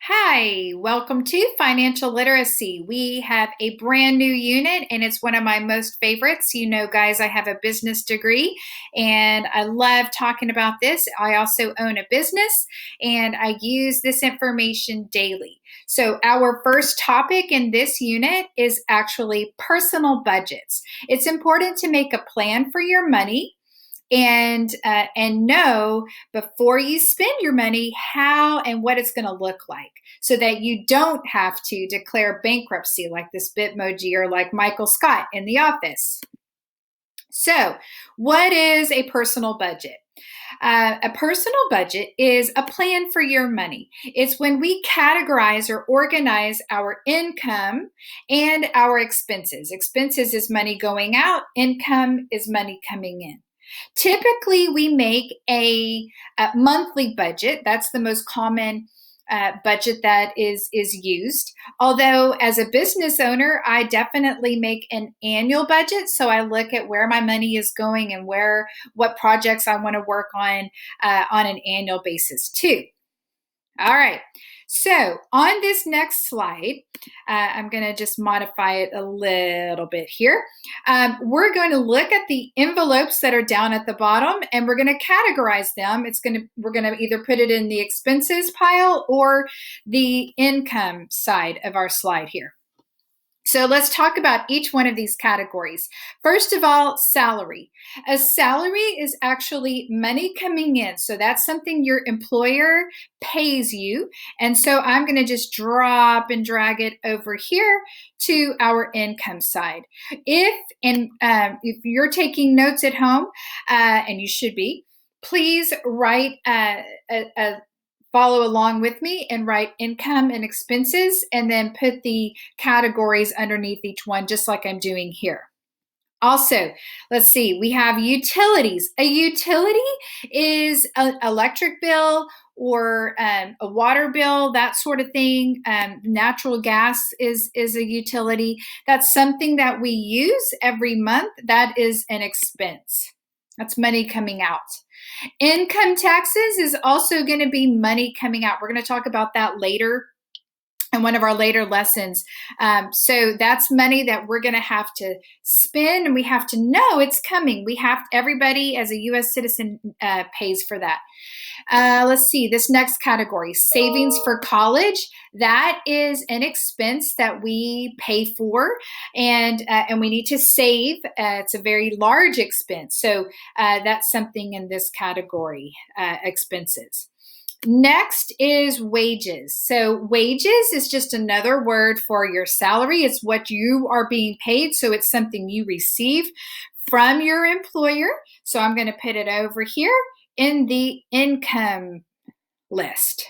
Hi, welcome to Financial Literacy. We have a brand new unit and it's one of my most favorites. You know, guys, I have a business degree and I love talking about this. I also own a business and I use this information daily. So, our first topic in this unit is actually personal budgets. It's important to make a plan for your money and know before you spend your money how and what it's going to look like so that you don't have to declare bankruptcy like this Bitmoji or like Michael Scott in The Office. So, what is a personal budget? A personal budget is a plan for your money. It's when we categorize or organize our income and our expenses. Expenses is money going out, income is money coming in. Typically, we make a monthly budget. That's the most common budget that is used. Although, as a business owner, I definitely make an annual budget. So I look at where my money is going and what projects I want to work on an annual basis too. All right. So on this next slide, I'm going to just modify it a little bit here. We're going to look at the envelopes that are down at the bottom, and we're going to categorize them. We're going to either put it in the expenses pile or the income side of our slide here. So let's talk about each one of these categories. First of all, salary. A salary is actually money coming in. So that's something your employer pays you. And so I'm going to just drop and drag it over here to our income side. If you're taking notes at home, and you should be, please write follow along with me and write income and expenses and then put the categories underneath each one, just like I'm doing here. Also, let's see, we have utilities. A utility is an electric bill or a water bill, that sort of thing. Natural gas is a utility. That's something that we use every month. That is an expense. That's money coming out. Income taxes is also going to be money coming out. We're going to talk about that later in one of our later lessons. So that's money that we're going to have to spend, and we have to know it's coming. Everybody as a U.S. citizen pays for that. Let's see, this next category, savings for college. That is an expense that we pay for, and we need to save. It's a very large expense. So that's something in this category, expenses. Next is wages. So wages is just another word for your salary. It's what you are being paid. So it's something you receive from your employer. So I'm going to put it over here in the income list.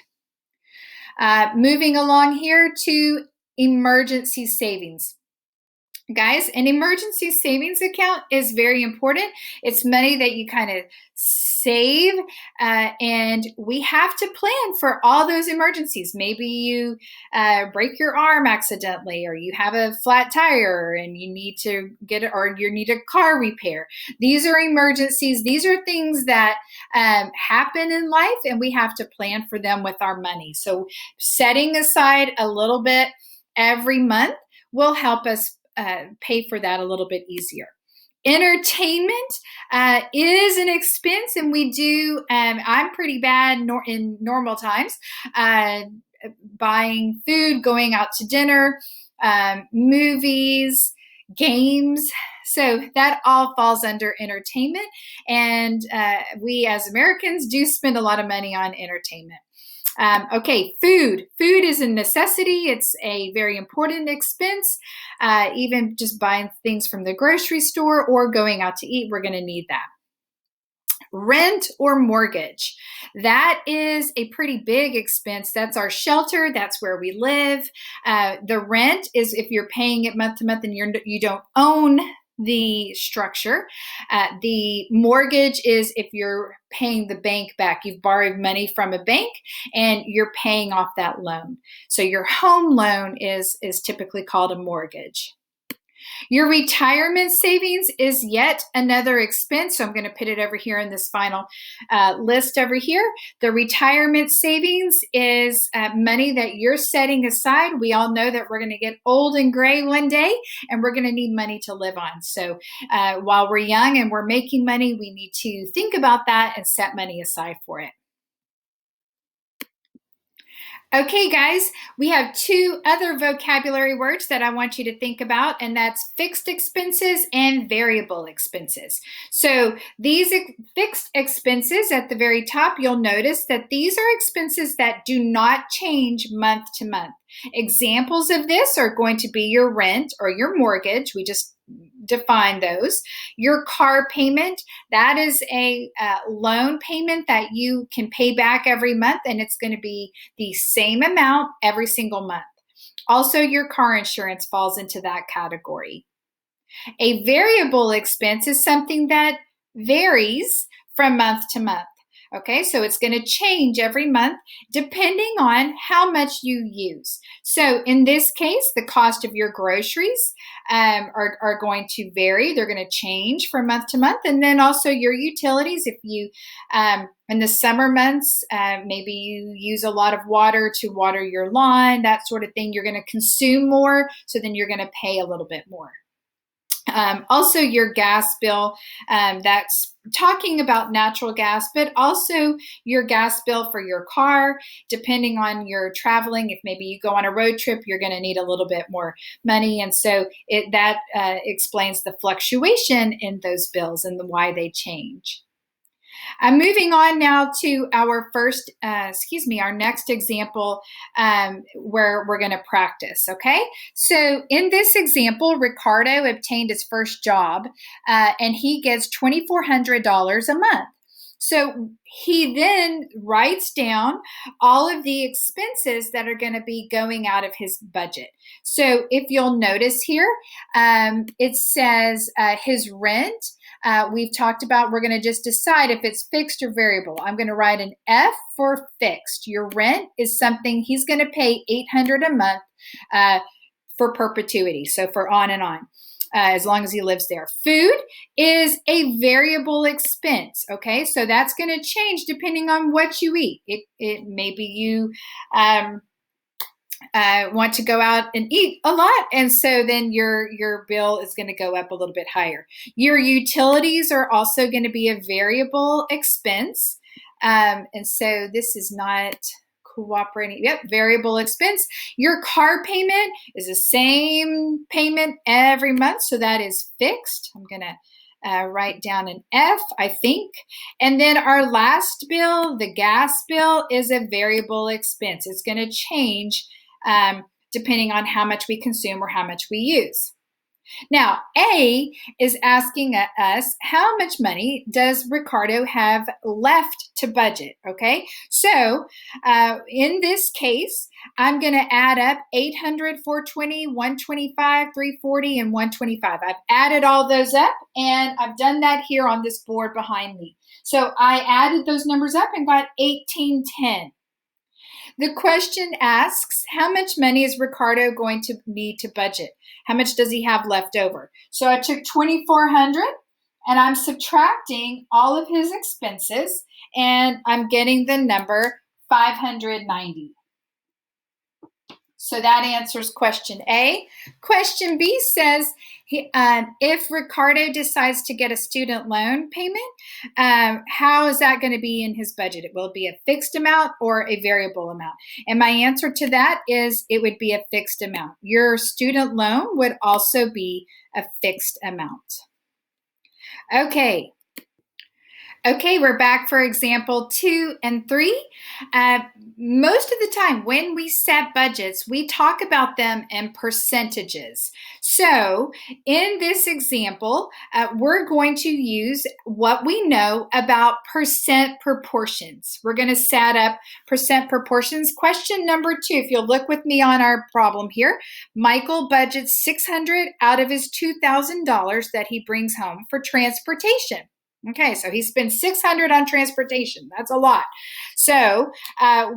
Moving along here to emergency savings. Guys, an emergency savings account is very important. It's money that you kind of save, and we have to plan for all those emergencies. Maybe you break your arm accidentally, or you have a flat tire and you need to or you need a car repair. These are emergencies. These are things that happen in life, and we have to plan for them with our money. So setting aside a little bit every month will help us pay for that a little bit easier. Entertainment is an expense, and we do. I'm pretty bad in normal times, buying food, going out to dinner, movies, games. So that all falls under entertainment, and we as Americans do spend a lot of money on entertainment. Okay, food. Food is a necessity. It's a very important expense. Even just buying things from the grocery store or going out to eat, we're going to need that. Rent or mortgage. That is a pretty big expense. That's our shelter. That's where we live. The rent is if you're paying it month to month and you don't own the structure. The mortgage is if you're paying the bank back. You've borrowed money from a bank and you're paying off that loan. So your home loan is typically called a mortgage. Your retirement savings is yet another expense. So I'm going to put it over here in this final list over here. The retirement savings is money that you're setting aside. We all know that we're going to get old and gray one day, and we're going to need money to live on. So while we're young and we're making money, we need to think about that and set money aside for it. Okay, guys, we have two other vocabulary words that I want you to think about, and that's fixed expenses and variable expenses. So these fixed expenses at the very top, you'll notice that these are expenses that do not change month to month. Examples of this are going to be your rent or your mortgage. We just define those. Your car payment, that is a loan payment that you can pay back every month, and it's going to be the same amount every single month. Also, your car insurance falls into that category. A variable expense is something that varies from month to month. Okay, so it's going to change every month depending on how much you use. So in this case, the cost of your groceries are going to vary. They're going to change from month to month. And then also your utilities. If you, in the summer months, maybe you use a lot of water to water your lawn, that sort of thing, you're going to consume more. So then you're going to pay a little bit more. Also your gas bill, that's talking about natural gas, but also your gas bill for your car, depending on your traveling. If maybe you go on a road trip, you're going to need a little bit more money. And so that explains the fluctuation in those bills and why they change. I'm moving on now to our our next example where we're going to practice, okay? So in this example, Ricardo obtained his first job and he gets $2,400 a month. So he then writes down all of the expenses that are going to be going out of his budget. So if you'll notice here, it says his rent. We've talked about, we're going to just decide if it's fixed or variable. I'm going to write an F for fixed. Your rent is something he's going to pay $800 a month for perpetuity, so for on and on. As long as he lives there. Food is a variable expense, okay? So that's going to change depending on what you eat. Maybe you want to go out and eat a lot, and so then your bill is going to go up a little bit higher. Your utilities are also going to be a variable expense, and so this is not cooperating. Yep, variable expense. Your car payment is the same payment every month, so that is fixed. I'm going to write down an F, I think. And then our last bill, the gas bill, is a variable expense. It's going to change depending on how much we consume or how much we use. Now, A is asking us how much money does Ricardo have left to budget, okay? So in this case, I'm going to add up 800, 420, 125, 340, and 125. I've added all those up, and I've done that here on this board behind me. So I added those numbers up and got 1810. The question asks, how much money is Ricardo going to need to budget? How much does he have left over? So I took 2,400 and I'm subtracting all of his expenses, and I'm getting the number 590. So that answers question A. Question B says, if Ricardo decides to get a student loan payment, how is that going to be in his budget? Will it be a fixed amount or a variable amount? And my answer to that is it would be a fixed amount. Your student loan would also be a fixed amount. Okay, we're back for example 2 and 3. Most of the time when we set budgets, we talk about them in percentages. So in this example, we're going to use what we know about percent proportions. We're going to set up percent proportions. Question number 2, if you'll look with me on our problem here, Michael budgets $600 out of his $2,000 that he brings home for transportation. Okay, so he spends $600 on transportation. That's a lot. So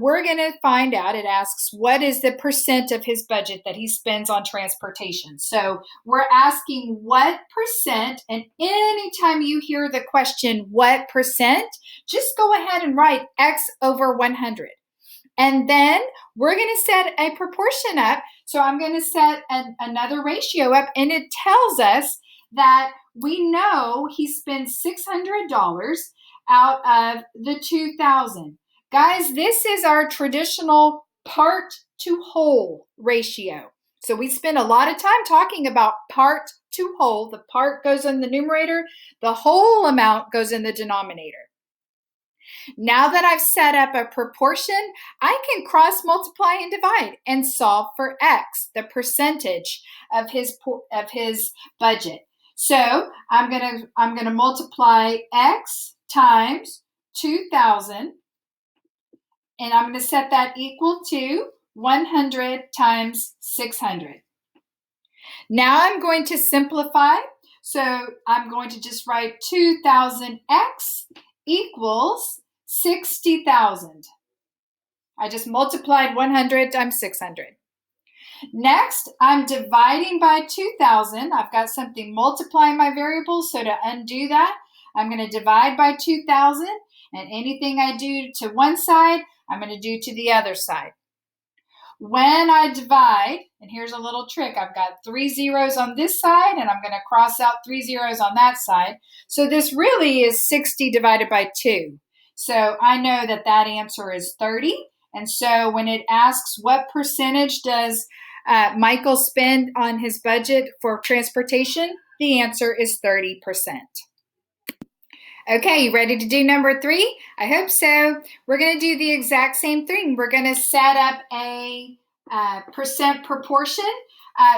we're going to find out. It asks, what is the percent of his budget that he spends on transportation? So we're asking what percent, and anytime you hear the question, what percent, just go ahead and write X over 100. And then we're going to set a proportion up. So I'm going to set another ratio up, and it tells us that we know he spends $600 out of the 2,000. Guys, this is our traditional part to whole ratio. So we spend a lot of time talking about part to whole. The part goes in the numerator, the whole amount goes in the denominator. Now that I've set up a proportion, I can cross multiply and divide and solve for X, the percentage of his budget. So I'm gonna multiply X times 2,000, and I'm gonna set that equal to 100 times 600. Now I'm going to simplify. So I'm going to just write 2,000X equals 60,000. I just multiplied 100 times 600. Next, I'm dividing by 2,000. I've got something multiplying my variables, so to undo that, I'm going to divide by 2,000, and anything I do to one side, I'm going to do to the other side. When I divide, and here's a little trick, I've got 3 zeros on this side, and I'm going to cross out 3 zeros on that side. So this really is 60 divided by 2. So I know that that answer is 30. And so when it asks what percentage does Michael spend on his budget for transportation, the answer is 30%. Okay, you ready to do number 3? I hope so. We're going to do the exact same thing. We're going to set up a percent proportion.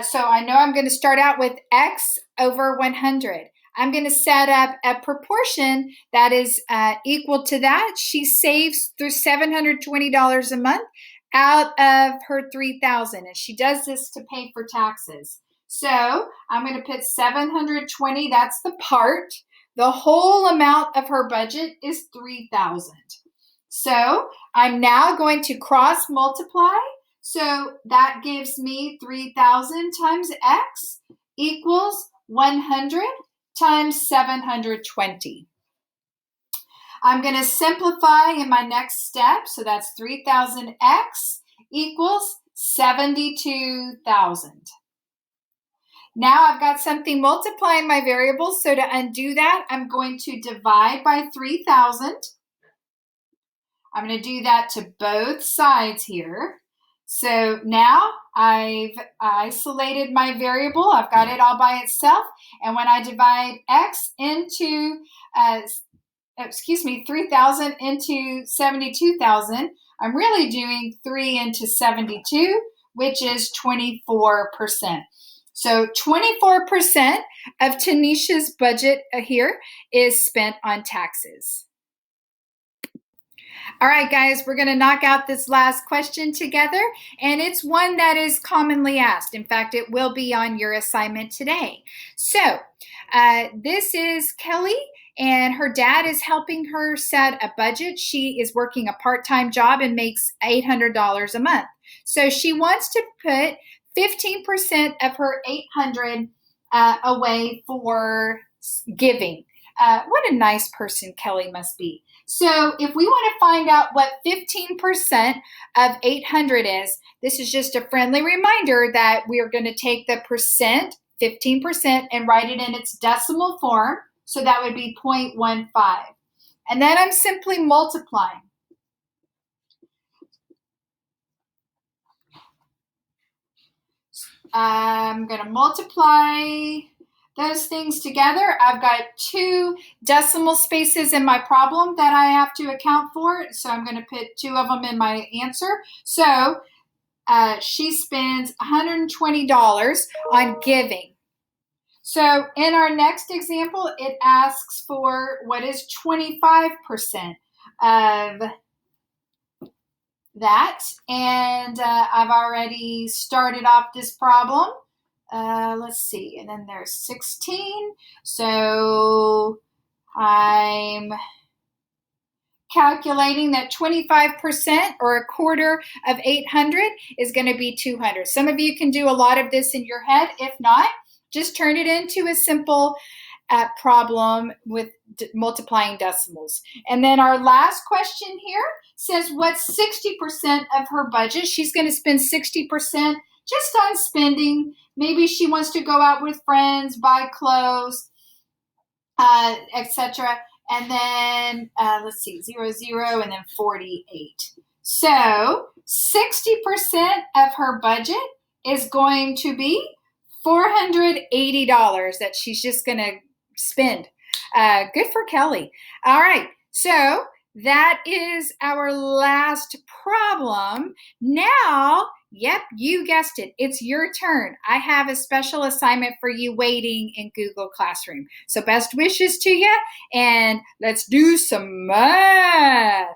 So I know I'm going to start out with X over 100. I'm going to set up a proportion that is equal to that. She saves through $720 a month out of her $3,000, and she does this to pay for taxes. So I'm going to put 720. That's the part. The whole amount of her budget is $3,000. So I'm now going to cross multiply. So that gives me 3,000 times X equals 100 times 720. I'm going to simplify in my next step. So that's 3,000X equals 72,000. Now I've got something multiplying my variables. So to undo that, I'm going to divide by 3,000. I'm going to do that to both sides here. So now I've isolated my variable. I've got it all by itself. And when I divide X into, 3,000 into 72,000, I'm really doing 3 into 72, which is 24%. So 24% of Tanisha's budget here is spent on taxes. All right, guys, we're going to knock out this last question together, and it's one that is commonly asked. In fact, it will be on your assignment today. So this is Kelly, and her dad is helping her set a budget. She is working a part-time job and makes $800 a month. So she wants to put 15% of her $800 away for giving. What a nice person Kelly must be. So if we want to find out what 15% of 800 is, this is just a friendly reminder that we are going to take the percent, 15%, and write it in its decimal form. So that would be 0.15. And then I'm simply multiplying. I'm going to multiply those things together. I've got 2 decimal spaces in my problem that I have to account for. So I'm going to put 2 of them in my answer. So she spends $120 on giving. So in our next example, it asks for what is 25% of that. And I've already started off this problem. Let's see, and then there's 16. So I'm calculating that 25% or a quarter of 800 is going to be 200. Some of you can do a lot of this in your head. If not, just turn it into a simple problem with multiplying decimals. And then our last question here says, what's 60% of her budget? She's going to spend 60% just on spending. Maybe she wants to go out with friends, buy clothes, etc. And then let's see, 0, 0, and then 48. So 60% of her budget is going to be $480 that she's just going to spend. Good for Kelly. All right, so that is our last problem. Now, yep, you guessed it. It's your turn. I have a special assignment for you waiting in Google Classroom. So best wishes to you, and let's do some math.